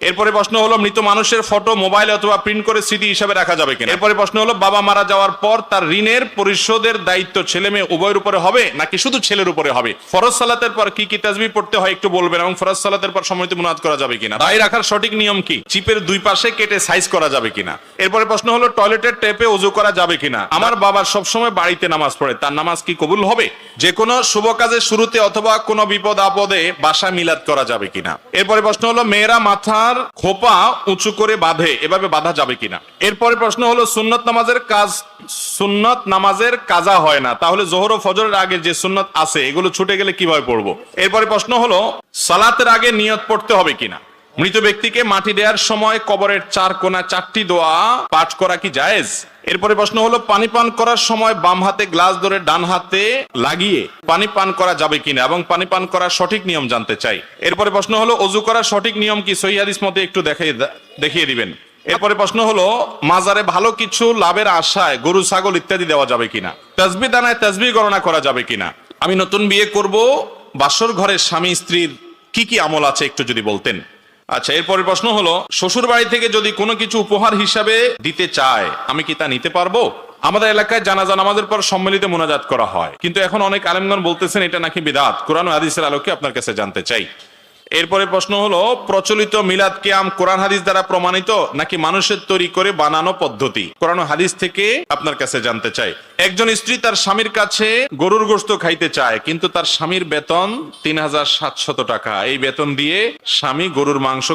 এরপরে প্রশ্ন হলো মৃত মানুষের ফটো মোবাইল অথবা প্রিন্ট করে স্মৃতি হিসাবে রাখা যাবে কিনা। এরপরে প্রশ্ন হলো বাবা মারা যাওয়ার পর তার ঋণের পরিশোধের দায়িত্ব ছেলে মেয়ে উভয়ের উপরে হবে নাকি শুধু ছেলের উপরে হবে। ফরজ সালাতের পর কি কি তাসবিহ পড়তে হয় একটু বলবেন, এবং ফরজ সালাতের পর সময়তে মুনাজাত করা যাবে কিনা। দাড়ি রাখার সঠিক নিয়ম কি। চিপের দুই পাশে কেটে সাইজ করা যাবে কিনা। এরপরে প্রশ্ন হলো টয়লেটের টেপে ওযু করা যাবে কিনা। আমার বাবা সবসময় বাড়িতে নামাজ পড়ে, তার নামাজ কি কবুল হবে। যে কোনো শুভ কাজের শুরুতে অথবা কোনো বিপদ আপদে বাসা মিলাদ করা যাবে কিনা। এরপরে প্রশ্ন হলো মেয়েরা মাথার খোপা উঁচু করে বাঁধে, এভাবে বাঁধা যাবে কিনা। এরপরে প্রশ্ন হলো সুন্নত নামাজের কাজা হয় না, তাহলে যোহর ও ফজরের আগে যে সুন্নত আছে এগুলো ছুটে গেলে কিভাবে পড়বো। এরপরে প্রশ্ন হলো সালাতের আগে নিয়ত পড়তে হবে কিনা। মৃত ব্যক্তিকে মাটি দেওয়ার সময় কবরের চার কোণা চারটি দোয়া পাঠ করা কি জায়েজ। এরপরে প্রশ্ন হলো পানি পান করার সময় বাম হাতে গ্লাস ধরে ডান হাতে লাগিয়ে পানি পান করা যাবে কিনা এবং পানি পান করার সঠিক নিয়ম জানতে চাই। এরপরে প্রশ্ন হলো ওযু করার সঠিক নিয়ম কি, সহিহ হাদিস মতে একটু দেখিয়ে দিবেন। এরপরে প্রশ্ন হলো মাজারে ভালো কিছু লাভের আশায় গরু ছাগল ইত্যাদি দেওয়া যাবে কিনা। তাসবিহ দানায় তাসবিহ গণনা করা যাবে কিনা। আমি নতুন বিয়ে করব, বাসর ঘরের স্বামী স্ত্রীর কি কি আমল আছে একটু যদি বলতেন। আচ্ছা, এরপরে প্রশ্ন হলো শ্বশুর বাড়ি থেকে যদি কোনো কিছু উপহার হিসাবে দিতে চায় আমি কি তা নিতে পারবো। আমাদের এলাকায় জানাজা নামাজের পর সম্মিলিত মুনাজাত করা হয়, কিন্তু এখন অনেক আলেমগণ বলতেছেন এটা নাকি বিদআত। কোরআন ও হাদিসের আলোকে আপনার কাছে জানতে চাই। এরপরে প্রশ্ন হলো প্রচলিত মিলাদ কিয়াম কোরআন হাদিস দ্বারা প্রমাণিত নাকি মানুষের তৈরি করে বানানো পদ্ধতি। কোরআন ও হাদিস থেকে আপনার কাছে জানতে চাই। একজন স্ত্রী তার স্বামীর কাছে গরুর গোশত খাইতে চায়, কিন্তু তার স্বামীর বেতন ৩৭০০ টাকা। এই বেতন দিয়ে স্বামী গরুর মাংস